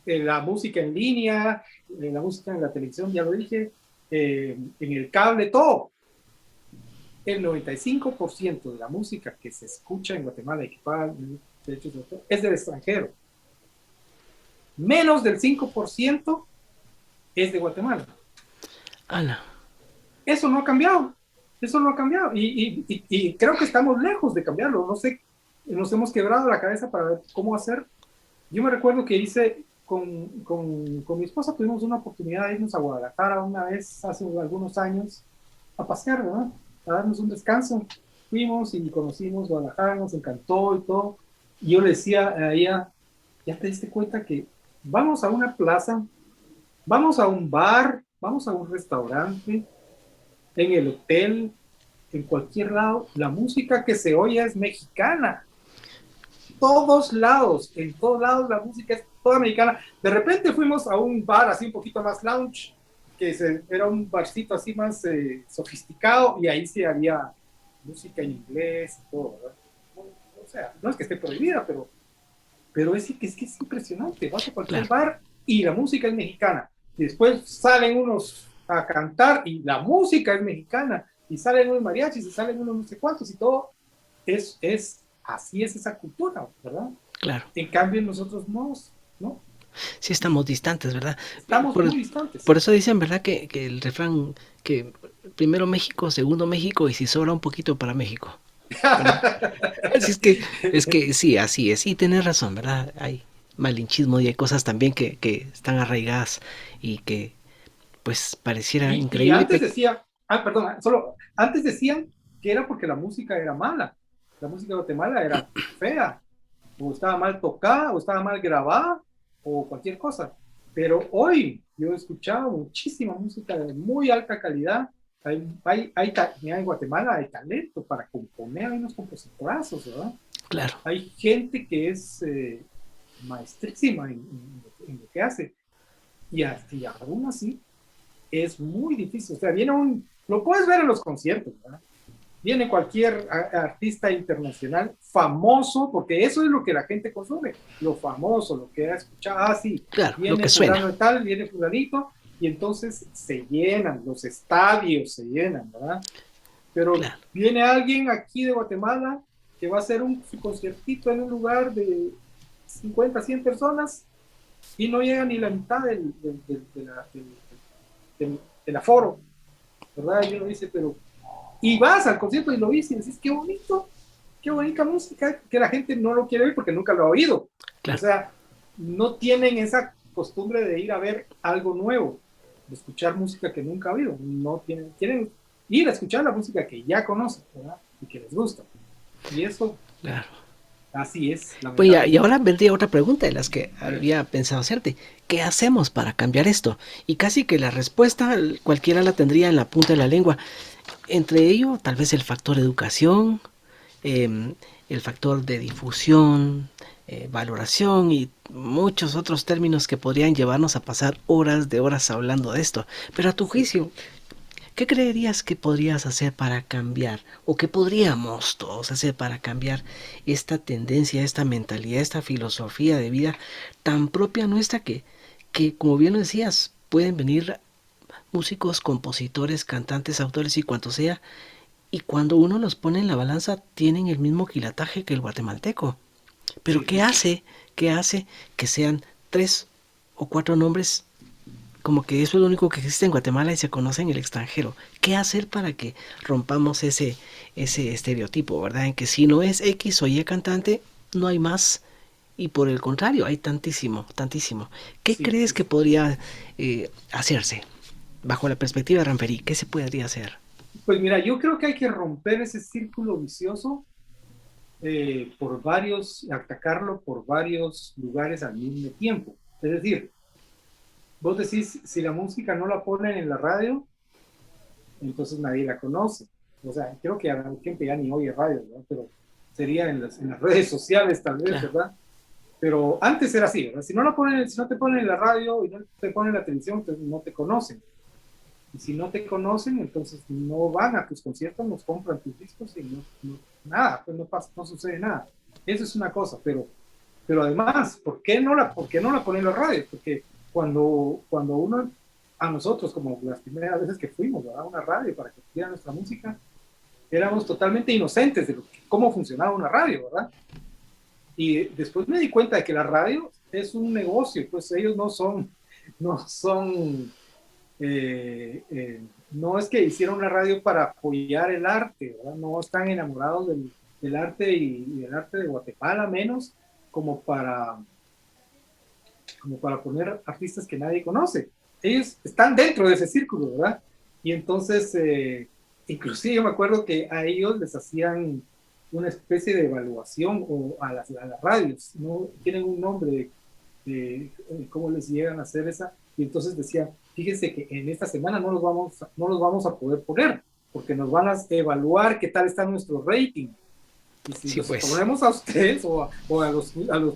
la música en línea, la música en la televisión, ya lo dije, en el cable, todo. El 95% de la música que se escucha en Guatemala y que pagan derechos de autor es del extranjero. Menos del 5% es de Guatemala. Ala. Eso no ha cambiado. Eso no ha cambiado. Y creo que estamos lejos de cambiarlo. No sé, nos hemos quebrado la cabeza para ver cómo hacer. Yo me recuerdo que hice con mi esposa, tuvimos una oportunidad de irnos a Guadalajara una vez hace algunos años a pasear, ¿verdad? A darnos un descanso. Fuimos y conocimos Guadalajara, nos encantó y todo. Y yo le decía a ella, ya te diste cuenta que vamos a una plaza, vamos a un bar, vamos a un restaurante, en el hotel, en cualquier lado, la música que se oye es mexicana. En todos lados la música es toda mexicana. De repente fuimos a un bar así un poquito más lounge, era un barcito así más sofisticado y ahí sí había música en inglés y todo, ¿verdad? O sea, no es que esté prohibida, pero que es impresionante. Vas a cualquier Claro, bar y la música es mexicana. Y después salen unos a cantar y la música es mexicana. Y salen unos mariachis y salen unos no sé cuántos y todo. Así es esa cultura, ¿verdad? claro. En cambio, nosotros no. Sí estamos distantes, ¿verdad? Estamos Por, muy distantes. por eso dicen, ¿verdad? Que el refrán, que primero México, segundo México y si sobra un poquito para México. ¿Verdad? Así es que sí, así es. Y tenés razón, ¿verdad? Hay malinchismo y hay cosas también que están arraigadas y que pues pareciera Y increíble. antes decía, perdón, solo antes decían que era porque la música era mala. La música de Guatemala era fea, o estaba mal tocada, o estaba mal grabada, o cualquier cosa. Pero hoy yo he escuchado muchísima música de muy alta calidad. Mira, en Guatemala hay talento para componer, hay unos compositorazos, ¿verdad? Claro, Hay gente que es maestrísima en lo que hace. Y aún así es muy difícil. O sea, lo puedes ver en los conciertos, ¿verdad? Viene cualquier artista internacional famoso, porque eso es lo que la gente consume, lo famoso, lo que ha escuchado. Ah, sí, claro, lo viene que suena. fulano de tal, viene fulanito, y entonces se llenan, los estadios se llenan, ¿verdad? Pero Claro, viene alguien aquí de Guatemala que va a hacer su conciertito en un lugar de 50, 100 personas y no llega ni la mitad del aforo, ¿verdad? Y uno dice, pero y vas al concierto y lo ves y decís, qué bonito, qué bonita música, que la gente no lo quiere oír porque nunca lo ha oído. O claro. sea, no tienen esa costumbre de ir a ver algo nuevo, de escuchar música que nunca ha oído. No tienen, quieren ir a escuchar la música que ya conocen, ¿verdad? Y que les gusta. Y eso, Claro. así es, Pues ya, y lamentablemente. ahora vendría otra pregunta de las que A ver, había pensado hacerte. ¿Qué hacemos para cambiar esto? Y casi que la respuesta cualquiera la tendría en la punta de la lengua. Entre ello, tal vez el factor educación, el factor de difusión, valoración y muchos otros términos que podrían llevarnos a pasar horas de horas hablando de esto. Pero a tu sí. juicio, ¿qué creerías que podrías hacer para cambiar o qué podríamos todos hacer para cambiar esta tendencia, esta mentalidad, esta filosofía de vida tan propia nuestra que como bien lo decías, pueden venir músicos, compositores, cantantes, autores y cuanto sea, y cuando uno los pone en la balanza tienen el mismo quilataje que el guatemalteco? Pero Sí, sí, sí. qué hace que sean tres o cuatro nombres como que eso es lo único que existe en Guatemala y se conoce en el extranjero? ¿Qué hacer para que rompamos ese estereotipo, verdad? En que si no es X o Y cantante, no hay más. Y por el contrario, hay tantísimo, tantísimo. ¿Qué Sí, crees sí, que sí. podría hacerse bajo la perspectiva de Ramperí? ¿Qué se podría hacer? Pues mira, yo creo que hay que romper ese círculo vicioso atacarlo por varios lugares al mismo tiempo. Es decir, vos decís, si la música no la ponen en la radio, entonces nadie la conoce. O sea, creo que a la gente ya ni oye radio, ¿verdad? Pero sería en las redes sociales tal vez, Claro, ¿verdad? Pero antes era así, ¿verdad? Si no te ponen en la radio y no te ponen en la televisión, entonces no te conocen. Y si no te conocen, entonces no van a tus conciertos, nos compran tus discos y nada, pues no pasa, no sucede nada. Eso es una cosa, pero además, por qué no la ponen en la radio? Porque cuando a nosotros, como las primeras veces que fuimos a una radio para que pusiera nuestra música, éramos totalmente inocentes de cómo funcionaba una radio, ¿verdad? Y después me di cuenta de que la radio es un negocio, pues ellos no son no es que hicieron una radio para apoyar el arte, ¿verdad? No están enamorados del arte y del arte de Guatemala, menos como para, como para poner artistas que nadie conoce. Ellos están dentro de ese círculo, ¿verdad? Y entonces, inclusive yo me acuerdo que a ellos les hacían una especie de evaluación o a las radios, ¿no? Tienen un nombre de cómo les llegan a hacer esa, y entonces decía, fíjense que en esta semana no los vamos a poder poner, porque nos van a evaluar qué tal está nuestro rating. Y si sí los pues. ponemos a ustedes o a los,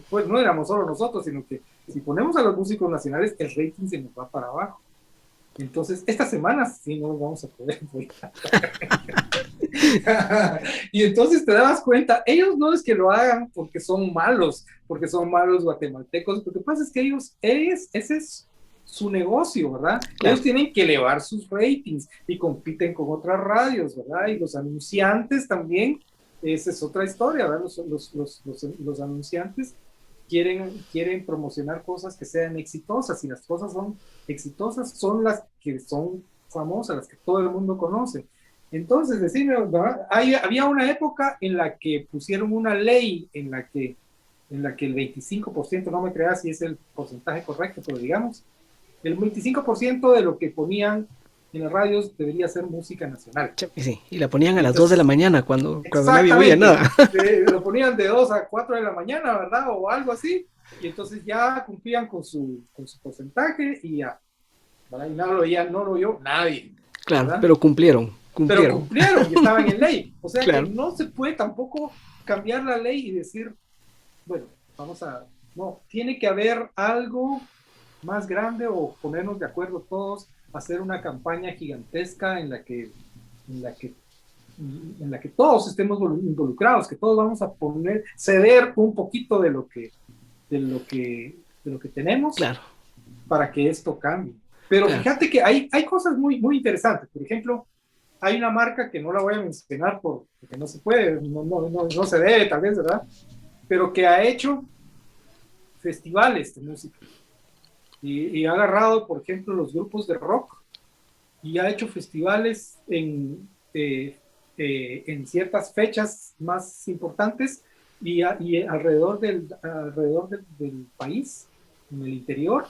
pues no éramos solo nosotros, sino que si ponemos a los músicos nacionales, el rating se nos va para abajo. Entonces, esta semana sí no los vamos a poder. Y entonces te dabas cuenta, ellos no es que lo hagan porque son malos guatemaltecos, lo que pasa es que ese es su negocio, ¿verdad? Claro, Ellos tienen que elevar sus ratings y compiten con otras radios, ¿verdad? Y los anunciantes también, esa es otra historia, ¿verdad? Los anunciantes quieren promocionar cosas que sean exitosas y las cosas son exitosas, son las que son famosas, las que todo el mundo conoce. Entonces, decime, ¿verdad? Había una época en la que pusieron una ley en la que el 25%, no me creas si es el porcentaje correcto, pero digamos, El 25% de lo que ponían en las radios debería ser música nacional. Sí, y la ponían a Y las 2 de la entonces, mañana cuando nadie oía exactamente, nada. lo ponían de 2 a 4 de la mañana, ¿verdad? O algo así. Y entonces ya cumplían con su porcentaje y ya, ¿verdad? Y no lo oyó nadie, Claro, ¿verdad? pero cumplieron, Pero cumplieron. cumplieron y estaban en ley. O sea que Claro, no se puede tampoco cambiar la ley y decir, bueno, vamos a, no, tiene que haber algo más grande o ponernos de acuerdo todos, hacer una campaña gigantesca en la que, en la que todos estemos involucrados, que todos vamos a poner, ceder un poquito de lo que tenemos claro, para que esto cambie. Pero claro. fíjate que hay cosas muy interesantes. Por ejemplo, hay una marca que no la voy a mencionar porque no se puede, no se debe tal vez, ¿verdad? Pero que ha hecho festivales de música y ha agarrado, por ejemplo, los grupos de rock y ha hecho festivales en ciertas fechas más importantes y alrededor del país, en el interior,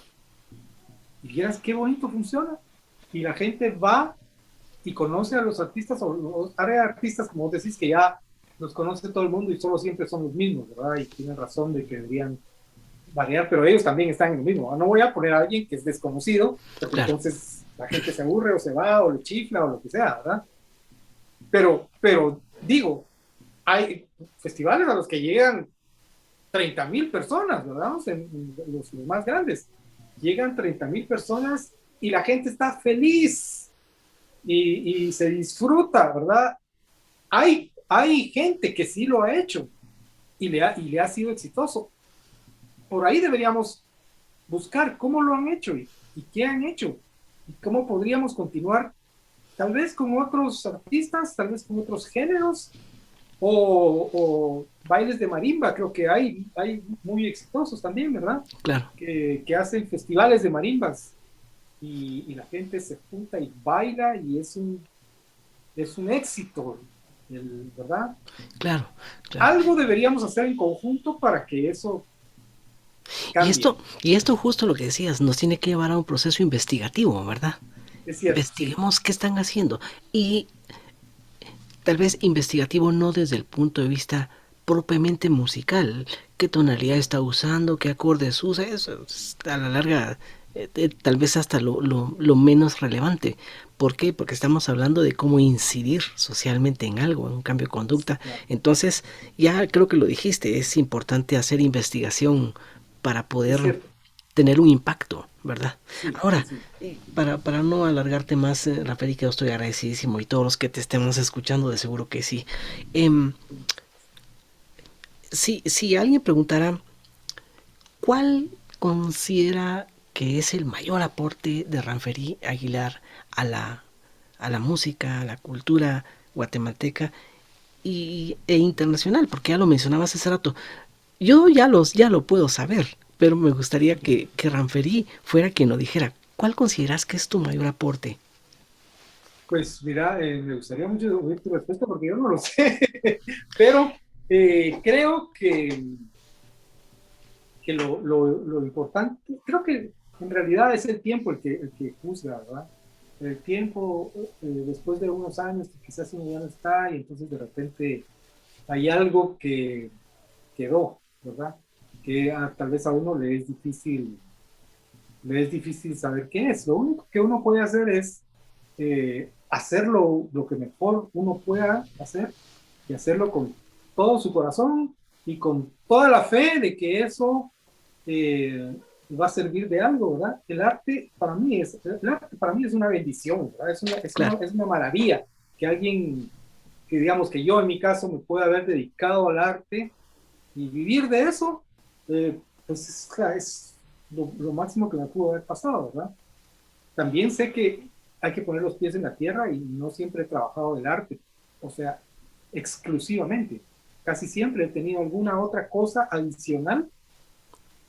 y vieras qué bonito funciona. Y la gente va y conoce a los artistas, o hay artistas, como vos decís, que ya los conoce todo el mundo y solo siempre son los mismos, ¿verdad? Y tienen razón de que deberían variar, pero ellos también están en lo mismo. No voy a poner a alguien que es desconocido, porque Claro, entonces la gente se aburre o se va o le chifla o lo que sea, ¿verdad? Pero digo, hay festivales a los que llegan 30,000 personas, ¿verdad? En los más grandes. Llegan 30,000 personas y la gente está feliz y se disfruta, ¿verdad? Hay gente que sí lo ha hecho y le ha sido exitoso. Por ahí deberíamos buscar cómo lo han hecho y qué han hecho y cómo podríamos continuar, tal vez con otros artistas, tal vez con otros géneros o bailes de marimba, creo que hay muy exitosos también, ¿verdad? claro, Que hacen festivales de marimbas y la gente se junta y baila y es un éxito, ¿verdad? claro, claro. Algo deberíamos hacer en conjunto para que eso Y cambie. esto justo lo que decías, nos tiene que llevar a un proceso investigativo, ¿verdad? Es cierto, sí. Investiguemos qué están haciendo. Y tal vez investigativo no desde el punto de vista propiamente musical, qué tonalidad está usando, qué acordes usa, eso es, a la larga tal vez hasta lo menos relevante. ¿Por qué? Porque estamos hablando de cómo incidir socialmente en algo, en un cambio de conducta. Claro. Entonces, ya creo que lo dijiste, es importante hacer investigación para Es poder cierto. tener un impacto, ¿verdad? Sí, sí, Ahora, sí. para no alargarte más, Rafael, que yo estoy agradecidísimo y todos los que te estemos escuchando, de seguro que sí. Eh, si alguien preguntara, ¿cuál considera que es el mayor aporte de Ranferí Aguilar a a la música, a la cultura guatemalteca e internacional? Porque ya lo mencionabas hace rato. Yo ya lo puedo saber, pero me gustaría que Ranferí fuera quien lo dijera. ¿Cuál consideras que es tu mayor aporte? Pues mira, me gustaría mucho oír tu respuesta porque yo no lo sé, pero creo que lo importante, creo que en realidad es el tiempo el que juzga, ¿verdad? El tiempo, después de unos años, que quizás uno ya no está y entonces de repente hay algo que quedó, ¿verdad? Que tal vez a uno le es difícil saber qué es. Lo único que uno puede hacer es hacer lo que mejor uno pueda hacer y hacerlo con todo su corazón y con toda la fe de que eso va a servir de algo, ¿verdad? El arte para mí es una bendición, ¿verdad? Claro, Es una maravilla que alguien, que digamos que yo en mi caso me pueda haber dedicado al arte y vivir de eso, pues es lo máximo que me pudo haber pasado, ¿verdad? También sé que hay que poner los pies en la tierra y no siempre he trabajado del arte, o sea, exclusivamente. Casi siempre he tenido alguna otra cosa adicional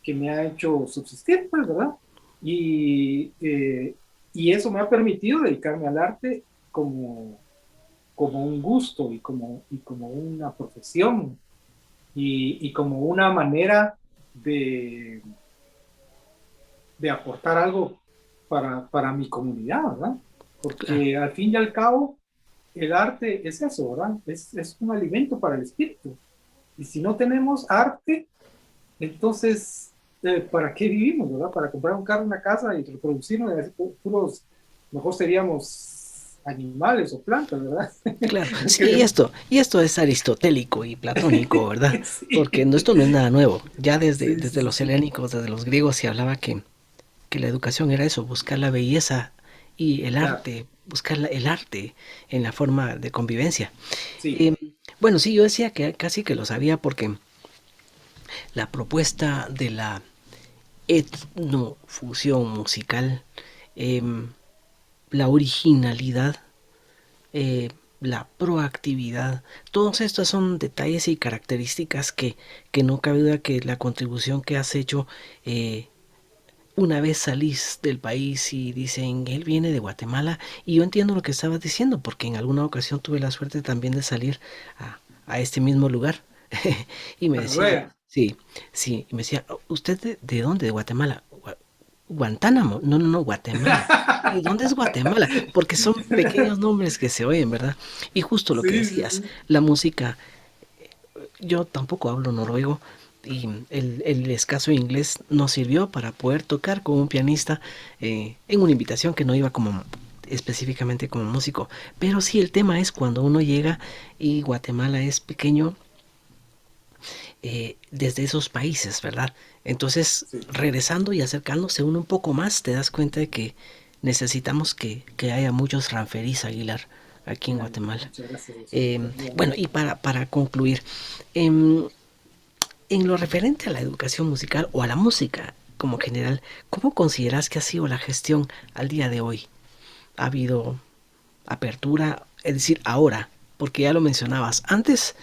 que me ha hecho subsistir, pues, ¿verdad? Y, eh, y eso me ha permitido dedicarme al arte como, como un gusto y como una profesión y como una manera de, de aportar algo para mi comunidad, ¿verdad? Claro, Porque al fin y al cabo, el arte es eso, ¿verdad? Es un alimento para el espíritu. Y si no tenemos arte, entonces, ¿para qué vivimos, verdad? Para comprar un carro, una casa y reproducirnos, y así, puros, mejor seríamos animales o plantas, ¿verdad? claro. No Sí, queremos. y esto es aristotélico y platónico, ¿verdad? Porque Sí, esto no es nada nuevo. Ya sí, sí, desde sí, los sí. helénicos, desde los griegos se hablaba que la educación era eso, buscar la belleza y el Claro, arte, buscar el arte en la forma de convivencia. sí, Eh, bueno, sí, yo decía que casi que lo sabía porque la propuesta de la etnofusión musical, eh, la originalidad, eh, la proactividad, todos estos son detalles y características que no cabe duda que la contribución que has hecho una vez salís del país y dicen, él viene de Guatemala, y yo entiendo lo que estabas diciendo, porque en alguna ocasión tuve la suerte también de salir a este mismo lugar, y me a decían, Noruega. sí, sí, y me decía, ¿usted de dónde? ¿De Guatemala? Guantánamo, no, no, no, Guatemala. ¿Y dónde es Guatemala? Porque son pequeños nombres que se oyen, ¿verdad? Y justo lo que Sí, sí, decías, sí. la música, yo tampoco hablo noruego y el escaso inglés nos sirvió para poder tocar con un pianista en una invitación que no iba como específicamente como músico. Pero sí, el tema es cuando uno llega y Guatemala es pequeño desde esos países, ¿verdad? Entonces, Sí. regresando y acercándose uno un poco más, te das cuenta de que necesitamos que haya muchos Ranferís Aguilar aquí en Guatemala. Muchas gracias, Bueno, definitivamente. y para concluir, eh, en lo referente a la educación musical o a la música como general, ¿cómo consideras que ha sido la gestión al día de hoy? ¿Ha habido apertura? Es decir, ahora, porque ya lo mencionabas, antes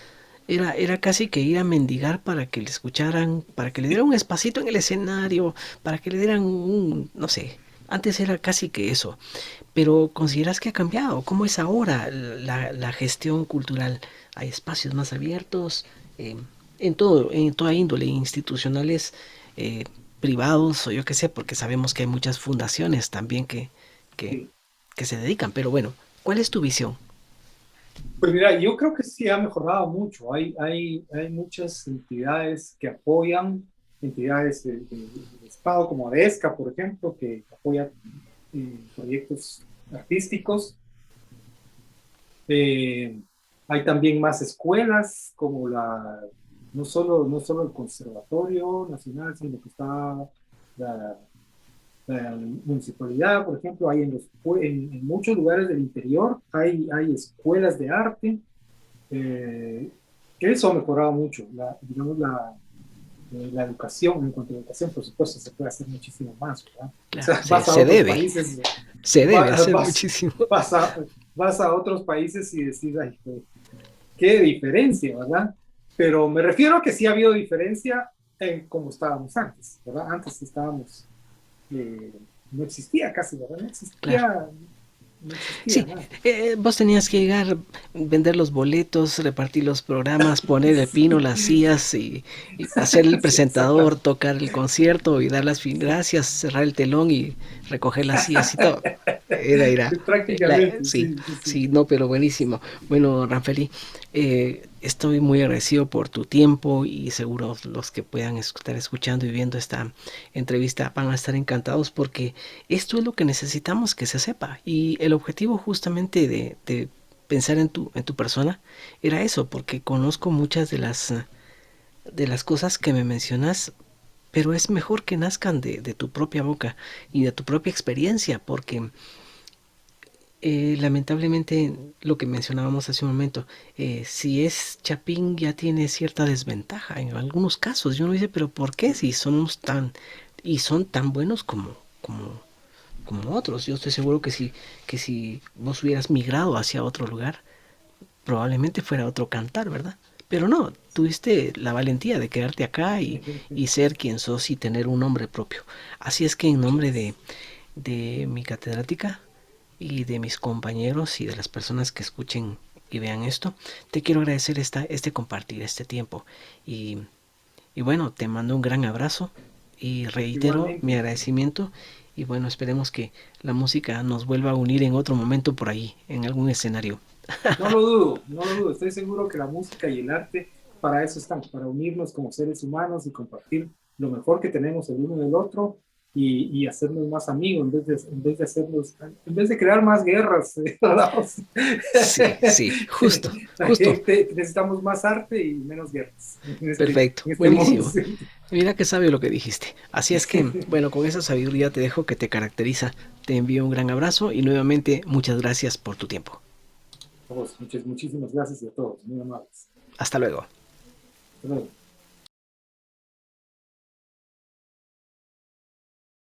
era casi que ir a mendigar para que le escucharan, para que le dieran un espacito en el escenario, para que le dieran un, no sé, antes era casi que eso. Pero ¿consideras que ha cambiado? ¿Cómo es ahora la gestión cultural? ¿Hay espacios más abiertos? Eh, en toda índole, institucionales, eh, privados o yo qué sé, porque sabemos que hay muchas fundaciones también que, Sí. que se dedican. Pero bueno, ¿cuál es tu visión? Pues mira, yo creo que sí ha mejorado mucho. Hay muchas entidades que apoyan, entidades del Estado como ADESCA, por ejemplo, que apoya proyectos artísticos. Eh, Hay también más escuelas como no solo el Conservatorio Nacional, sino que está la, la municipalidad, por ejemplo, hay en muchos lugares del interior, hay escuelas de arte. eh, Eso ha mejorado mucho, digamos, la educación. En cuanto a educación, por supuesto, se puede hacer muchísimo más, ¿verdad? O Claro, sea, vas a se otros debe, países, se debe va- hacer vas, muchísimo. vas a, vas a otros países y decís, ay, qué diferencia, ¿verdad? Pero me refiero a que sí ha habido diferencia en cómo estábamos antes, ¿verdad? Antes estábamos, eh, no existía casi, ¿verdad? Claro. No existía Sí, nada. vos tenías que llegar, vender los boletos, repartir los programas, poner el pino, las sillas y hacer el Sí, presentador, exactamente. tocar el concierto y dar las gracias, cerrar el telón y recoger las sillas y todo. Era, era. Prácticamente, Sí, sí, sí, sí. sí, no, pero buenísimo. Bueno, Ranfeli, estoy muy agradecido por tu tiempo y seguro los que puedan estar escuchando y viendo esta entrevista van a estar encantados porque esto es lo que necesitamos que se sepa. Y el objetivo justamente de pensar en tu persona era eso, porque conozco muchas de las cosas que me mencionas, pero es mejor que nazcan de tu propia boca y de tu propia experiencia, porque lamentablemente lo que mencionábamos hace un momento, si es Chapín ya tiene cierta desventaja en algunos casos. Y uno dice, pero ¿por qué si somos tan y son tan buenos como otros? Yo estoy seguro que si vos hubieras migrado hacia otro lugar, probablemente fuera otro cantar, ¿verdad? Pero no, tuviste la valentía de quedarte acá y ser quien sos y tener un nombre propio. Así es que en Muchas nombre gracias. de mi catedrática y de mis compañeros y de las personas que escuchen y vean esto, te quiero agradecer este compartir, este tiempo. Y, y bueno, te mando un gran abrazo y reitero mi Igualmente. agradecimiento Y bueno, esperemos que la música nos vuelva a unir en otro momento por ahí, en algún escenario. No lo dudo, no lo dudo. Estoy seguro que la música y el arte para eso están, para unirnos como seres humanos y compartir lo mejor que tenemos el uno del otro y hacernos más amigos en vez de hacernos, en vez de crear más guerras. Sí, sí, justo, La justo. gente necesitamos más arte y menos guerras Perfecto, en este mundo. buenísimo. Mira qué sabio lo que dijiste. Así es que, bueno, con esa sabiduría te dejo que te caracteriza. Te envío un gran abrazo y nuevamente muchas gracias por tu tiempo. Muchísimas gracias a todos, muy amables. Hasta luego. Hasta luego.